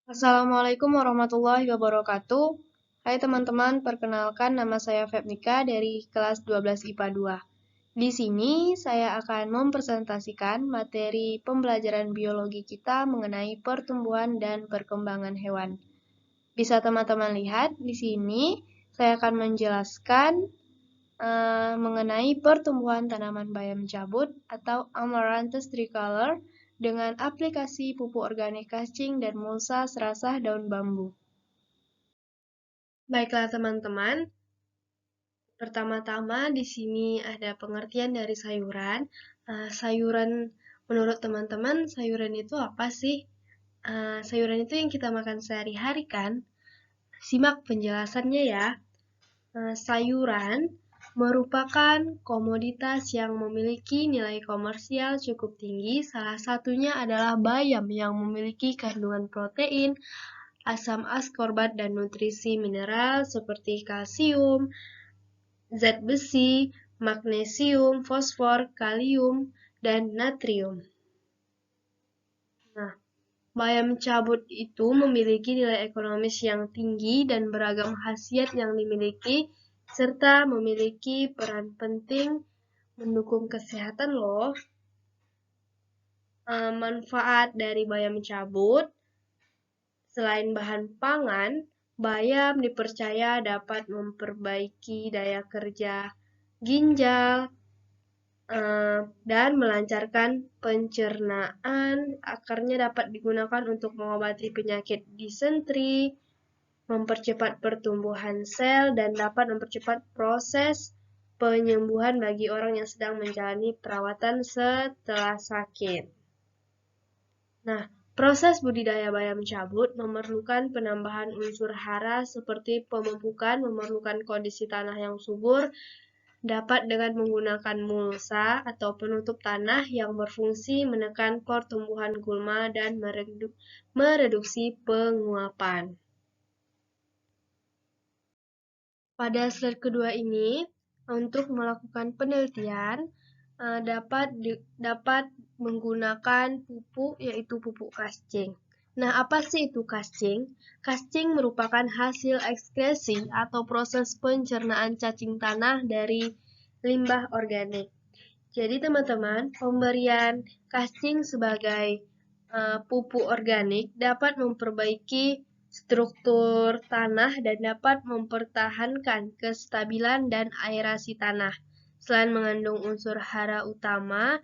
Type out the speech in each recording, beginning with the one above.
Assalamualaikum warahmatullahi wabarakatuh. Hai teman-teman, perkenalkan nama saya Febnika dari kelas 12 IPA 2. Di sini saya akan mempresentasikan materi pembelajaran biologi kita mengenai pertumbuhan dan perkembangan hewan. Bisa teman-teman lihat di sini saya akan menjelaskan mengenai pertumbuhan tanaman bayam cabut atau Amaranthus tricolor dengan aplikasi pupuk organik cacing dan mulsa serasah daun bambu. Baiklah teman-teman, pertama-tama di sini ada pengertian dari sayuran. Sayuran menurut teman-teman, sayuran itu apa sih? Sayuran itu yang kita makan sehari-hari kan? Simak penjelasannya ya. Sayuran merupakan komoditas yang memiliki nilai komersial cukup tinggi. Salah satunya adalah bayam yang memiliki kandungan protein, asam askorbat, dan nutrisi mineral seperti kalsium, zat besi, magnesium, fosfor, kalium, dan natrium. Nah, bayam cabut itu memiliki nilai ekonomis yang tinggi dan beragam khasiat yang dimiliki, serta memiliki peran penting mendukung kesehatan loh. Manfaat dari bayam cabut, selain bahan pangan, bayam dipercaya dapat memperbaiki daya kerja ginjal, dan melancarkan pencernaan. Akarnya dapat digunakan untuk mengobati penyakit disentri, mempercepat pertumbuhan sel, dan dapat mempercepat proses penyembuhan bagi orang yang sedang menjalani perawatan setelah sakit. Nah, proses budidaya bayam cabut memerlukan penambahan unsur hara seperti pemupukan, memerlukan kondisi tanah yang subur, dapat dengan menggunakan mulsa atau penutup tanah yang berfungsi menekan pertumbuhan gulma dan mereduksi penguapan. Pada slide kedua ini, untuk melakukan penelitian, dapat menggunakan pupuk, yaitu pupuk cacing. Nah, apa sih itu cacing? Cacing merupakan hasil ekskresi atau proses pencernaan cacing tanah dari limbah organik. Jadi teman-teman, pemberian cacing sebagai pupuk organik dapat memperbaiki struktur tanah dan dapat mempertahankan kestabilan dan aerasi tanah. Selain mengandung unsur hara utama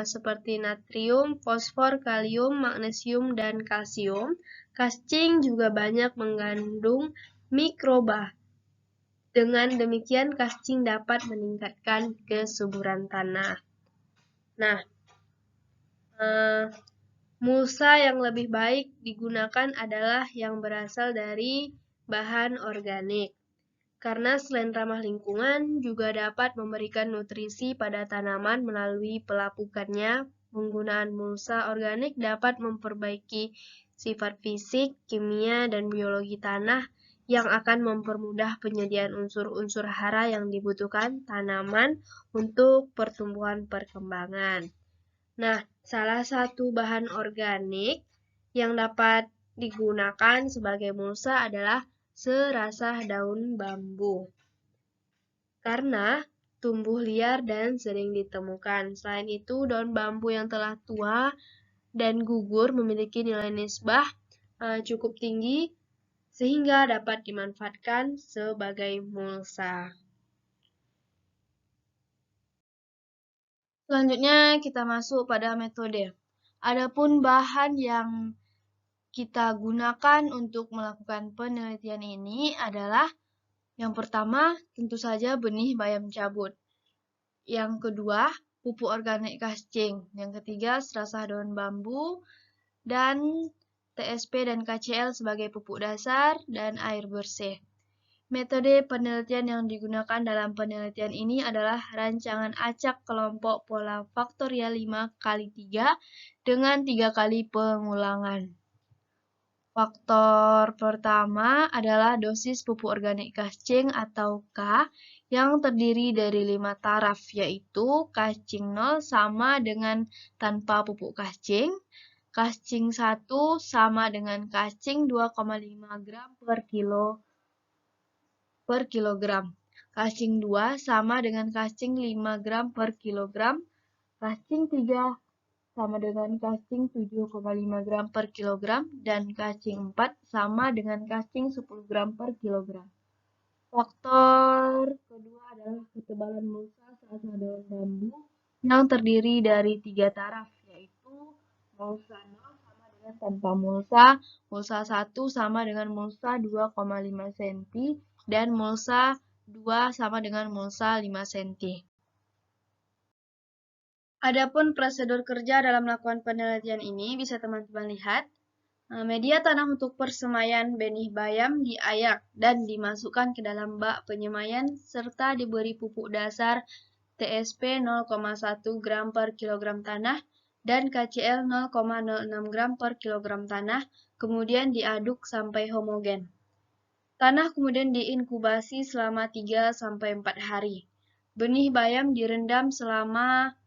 seperti natrium, fosfor, kalium, magnesium, dan kalsium, cacing juga banyak mengandung mikroba. Dengan demikian, cacing dapat meningkatkan kesuburan tanah. Nah, mulsa yang lebih baik digunakan adalah yang berasal dari bahan organik. Karena selain ramah lingkungan, juga dapat memberikan nutrisi pada tanaman melalui pelapukannya. Penggunaan mulsa organik dapat memperbaiki sifat fisik, kimia, dan biologi tanah yang akan mempermudah penyediaan unsur-unsur hara yang dibutuhkan tanaman untuk pertumbuhan perkembangan. Nah, salah satu bahan organik yang dapat digunakan sebagai mulsa adalah serasah daun bambu. Karena tumbuh liar dan sering ditemukan. Selain itu, daun bambu yang telah tua dan gugur memiliki nilai nisbah cukup tinggi sehingga dapat dimanfaatkan sebagai mulsa. Selanjutnya kita masuk pada metode. Adapun bahan yang kita gunakan untuk melakukan penelitian ini adalah yang pertama tentu saja benih bayam cabut. Yang kedua, pupuk organik cacing. Yang ketiga, serasah daun bambu dan TSP dan KCl sebagai pupuk dasar dan air bersih. Metode penelitian yang digunakan dalam penelitian ini adalah rancangan acak kelompok pola faktorial 5x3 dengan 3 kali pengulangan. Faktor pertama adalah dosis pupuk organik cacing atau K yang terdiri dari 5 taraf, yaitu cacing 0 sama dengan tanpa pupuk cacing, Kascing 1 sama dengan kascing 2,5 gram per kilogram. Kascing 2 sama dengan kascing 5 gram per kilogram. Kascing 3 sama dengan kascing 7,5 gram per kilogram. Dan kascing 4 sama dengan kascing 10 gram per kilogram. Faktor kedua adalah ketebalan mulsa saat daun bambu yang terdiri dari 3 taraf, yaitu mulsa 0 sama dengan tanpa mulsa, mulsa 1 sama dengan mulsa 2,5 cm, dan mulsa 2 sama dengan mulsa 5 cm. Adapun prosedur kerja dalam melakukan penelitian ini bisa teman-teman lihat. Media tanah untuk persemaian benih bayam diayak dan dimasukkan ke dalam bak penyemaian serta diberi pupuk dasar TSP 0,1 gram per kilogram tanah dan KCl 0,06 gram per kilogram tanah, kemudian diaduk sampai homogen. Tanah kemudian diinkubasi selama 3-4 hari. Benih bayam direndam selama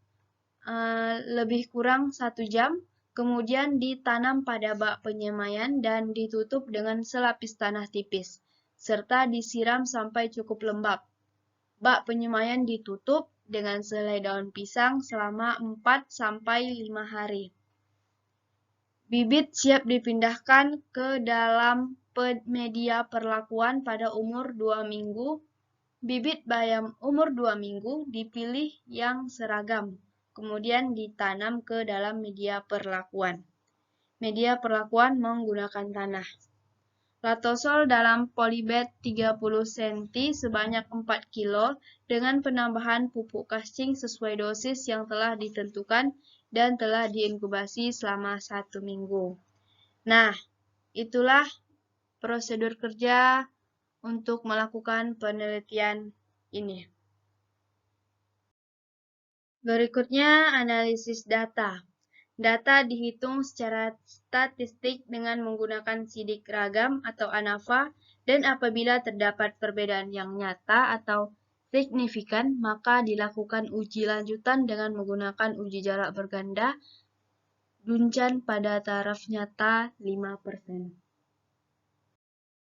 lebih kurang 1 jam, kemudian ditanam pada bak penyemaian dan ditutup dengan selapis tanah tipis, serta disiram sampai cukup lembab. Bak penyemaian ditutup dengan selai daun pisang selama 4-5 hari. Bibit siap dipindahkan ke dalam media perlakuan pada umur 2 minggu. Bibit bayam umur 2 minggu dipilih yang seragam, kemudian ditanam ke dalam media perlakuan. Media perlakuan menggunakan tanah. Latosol dalam polybag 30 cm sebanyak 4 kg dengan penambahan pupuk kascing sesuai dosis yang telah ditentukan dan telah diinkubasi selama 1 minggu. Nah, itulah prosedur kerja untuk melakukan penelitian ini. Berikutnya, analisis data. Data dihitung secara statistik dengan menggunakan sidik ragam atau ANAVA, dan apabila terdapat perbedaan yang nyata atau signifikan, maka dilakukan uji lanjutan dengan menggunakan uji jarak berganda Duncan pada taraf nyata 5%.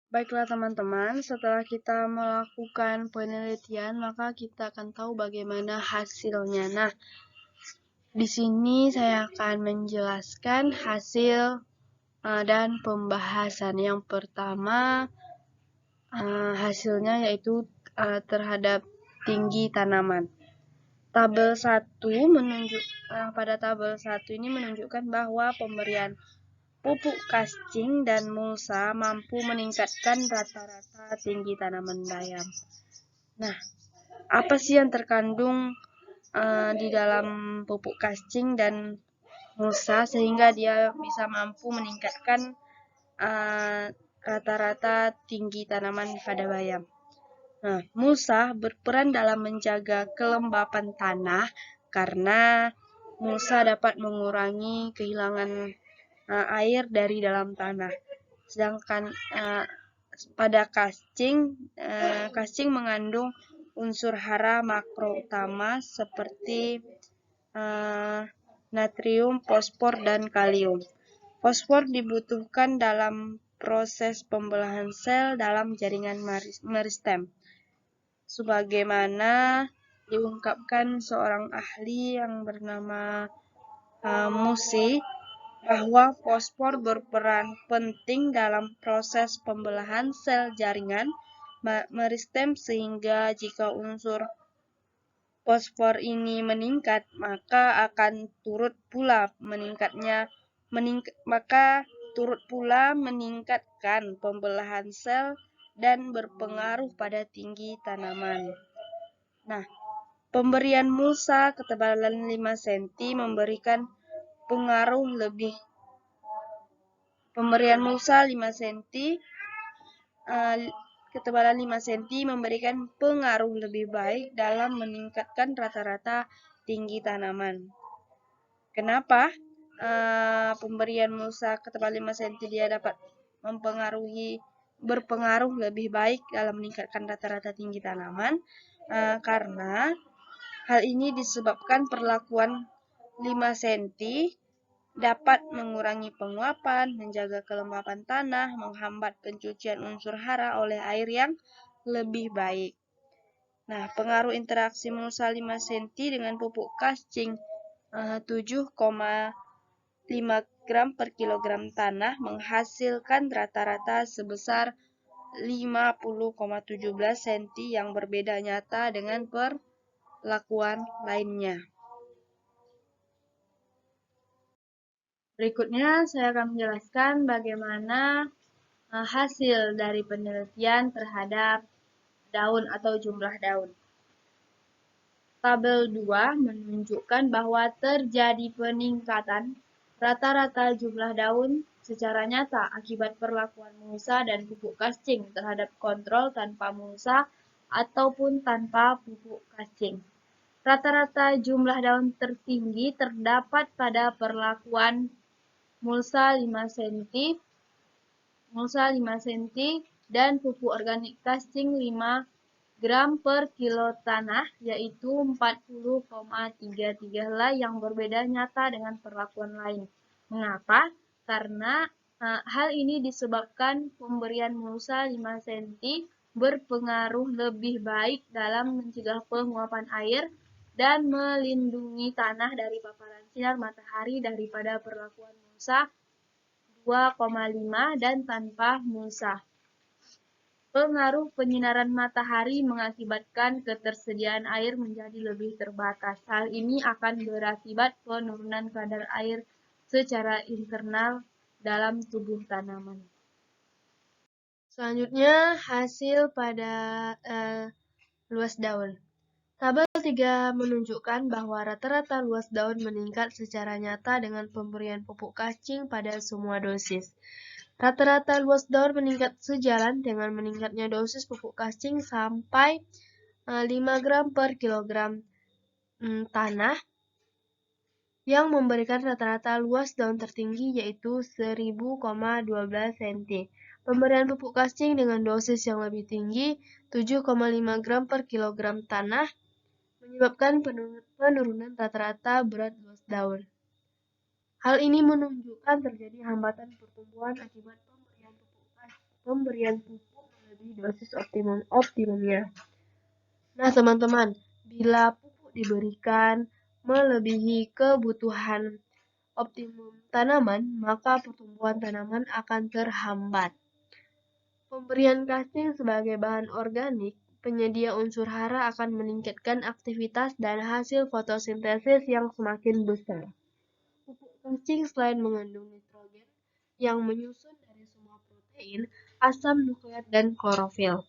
Baiklah teman-teman, setelah kita melakukan penelitian, maka kita akan tahu bagaimana hasilnya. Nah, di sini saya akan menjelaskan hasil dan pembahasan. Yang pertama, hasilnya yaitu terhadap tinggi tanaman. Tabel 1 pada tabel 1 ini menunjukkan bahwa pemberian pupuk kascing dan mulsa mampu meningkatkan rata-rata tinggi tanaman bayam. Nah, apa sih yang terkandung di dalam pupuk kascing dan mulsa sehingga dia bisa mampu meningkatkan rata-rata tinggi tanaman pada bayam? Nah, mulsa berperan dalam menjaga kelembapan tanah karena mulsa dapat mengurangi kehilangan air dari dalam tanah. Sedangkan pada kascing mengandung unsur hara makro utama seperti natrium, fosfor, dan kalium. Fosfor dibutuhkan dalam proses pembelahan sel dalam jaringan meristem. Sebagaimana diungkapkan seorang ahli yang bernama Musi, bahwa fosfor berperan penting dalam proses pembelahan sel jaringan meristem sehingga jika unsur fosfor ini meningkat, maka akan turut pula meningkatkan pembelahan sel dan berpengaruh pada tinggi tanaman. Nah, pemberian mulsa ketebalan 5 cm memberikan pengaruh lebih. Pemberian mulsa 5 cm ketebalan 5 cm memberikan pengaruh lebih baik dalam meningkatkan rata-rata tinggi tanaman. Kenapa pemberian mulsa ketebalan 5 cm dia dapat berpengaruh lebih baik dalam meningkatkan rata-rata tinggi tanaman? Karena hal ini disebabkan perlakuan 5 cm dapat mengurangi penguapan, menjaga kelembapan tanah, menghambat pencucian unsur hara oleh air yang lebih baik. Nah, pengaruh interaksi mulsa 5 cm dengan pupuk kascing 7,5 gram per kilogram tanah menghasilkan rata-rata sebesar 50,17 cm yang berbeda nyata dengan perlakuan lainnya. Berikutnya saya akan menjelaskan bagaimana hasil dari penelitian terhadap daun atau jumlah daun. Tabel 2 menunjukkan bahwa terjadi peningkatan rata-rata jumlah daun secara nyata akibat perlakuan mulsa dan pupuk kascing terhadap kontrol tanpa mulsa ataupun tanpa pupuk kascing. Rata-rata jumlah daun tertinggi terdapat pada perlakuan mulsa 5 cm dan pupuk organik kascing 5 gram per kilo tanah, yaitu 40,33 helai yang berbeda nyata dengan perlakuan lain. Mengapa? Karena hal ini disebabkan pemberian mulsa 5 cm berpengaruh lebih baik dalam mencegah penguapan air dan melindungi tanah dari paparan sinar matahari daripada perlakuan mulsa 2,5 dan tanpa mulsa. Pengaruh penyinaran matahari mengakibatkan ketersediaan air menjadi lebih terbatas. Hal ini akan berakibat penurunan kadar air secara internal dalam tubuh tanaman. Selanjutnya, hasil pada luas daun. Tabel 3 menunjukkan bahwa rata-rata luas daun meningkat secara nyata dengan pemberian pupuk kascing pada semua dosis. Rata-rata luas daun meningkat sejalan dengan meningkatnya dosis pupuk kascing sampai 5 gram per kilogram tanah yang memberikan rata-rata luas daun tertinggi yaitu 1000,12 cm. Pemberian pupuk kascing dengan dosis yang lebih tinggi 7,5 gram per kilogram tanah menyebabkan penurunan rata-rata berat luas daun. Hal ini menunjukkan terjadi hambatan pertumbuhan akibat pemberian pupuk melebihi dosis optimumnya. Nah, teman-teman, bila pupuk diberikan melebihi kebutuhan optimum tanaman, maka pertumbuhan tanaman akan terhambat. Pemberian kascing sebagai bahan organik, penyedia unsur hara akan meningkatkan aktivitas dan hasil fotosintesis yang semakin besar. Pupuk kascing selain mengandung nitrogen yang menyusun dari semua protein, asam nukleat, dan klorofil.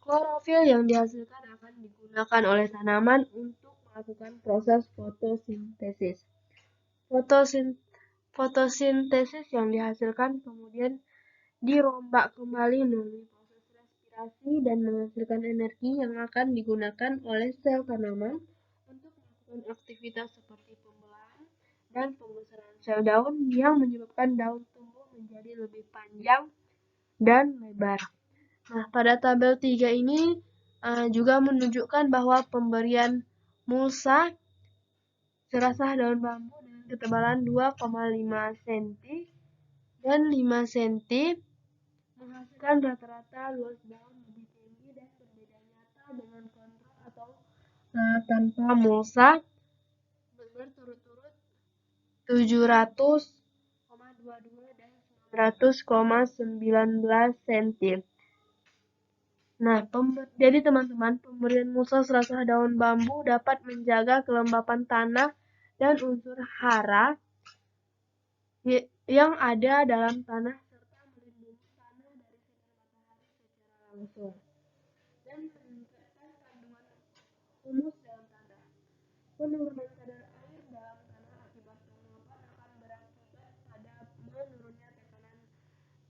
Klorofil yang dihasilkan akan digunakan oleh tanaman untuk melakukan proses fotosintesis. Fotosintesis yang dihasilkan kemudian dirombak kembali melalui proses respirasi dan menghasilkan energi yang akan digunakan oleh sel tanaman untuk melakukan aktivitas seperti pembelahan dan pembesaran sel daun yang menyebabkan daun tumbuh menjadi lebih panjang dan lebar. Nah, pada tabel 3 ini juga menunjukkan bahwa pemberian mulsa serasah daun bambu dengan ketebalan 2,5 cm dan 5 cm menghasilkan rata-rata luas daun lebih tinggi dan berbeda nyata dengan kontrol atau tanpa mulsa berturut-turut 700,22 dan 900,19 cm. Nah, jadi teman-teman, pemberian mulsa serasah daun bambu dapat menjaga kelembapan tanah dan unsur hara yang ada dalam tanah serta melindungi tanah dari sinar matahari secara langsung dan meningkatkan kandungan humus dalam tanah. Penurunan kadar air dalam tanah akibat penguapan akan berakibat pada menurunnya tekanan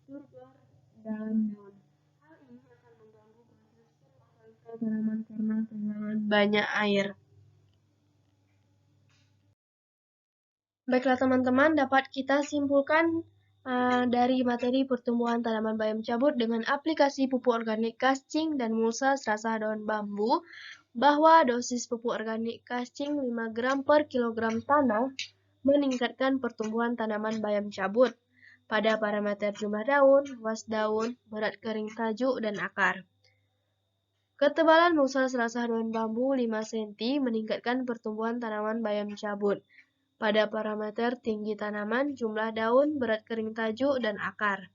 sulfur dalam daun. Hal ini akan mengganggu proses perkembangan sel tanaman karena kehilangan banyak air. Baiklah teman-teman, dapat kita simpulkan dari materi pertumbuhan tanaman bayam cabut dengan aplikasi pupuk organik kascing dan mulsa serasah daun bambu bahwa dosis pupuk organik kascing 5 gram per kilogram tanah meningkatkan pertumbuhan tanaman bayam cabut pada parameter jumlah daun, luas daun, berat kering tajuk, dan akar. Ketebalan musa serasah daun bambu 5 cm meningkatkan pertumbuhan tanaman bayam cabut pada parameter tinggi tanaman, jumlah daun, berat kering tajuk, dan akar.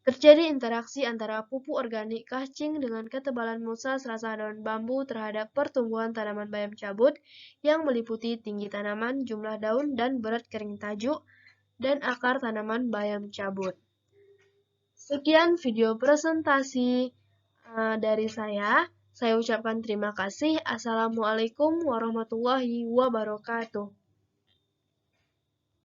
Terjadi interaksi antara pupuk organik kaching dengan ketebalan musa serasah daun bambu terhadap pertumbuhan tanaman bayam cabut yang meliputi tinggi tanaman, jumlah daun, dan berat kering tajuk, dan akar tanaman bayam cabut. Sekian video presentasi dari saya. Saya ucapkan terima kasih. Assalamualaikum warahmatullahi wabarakatuh.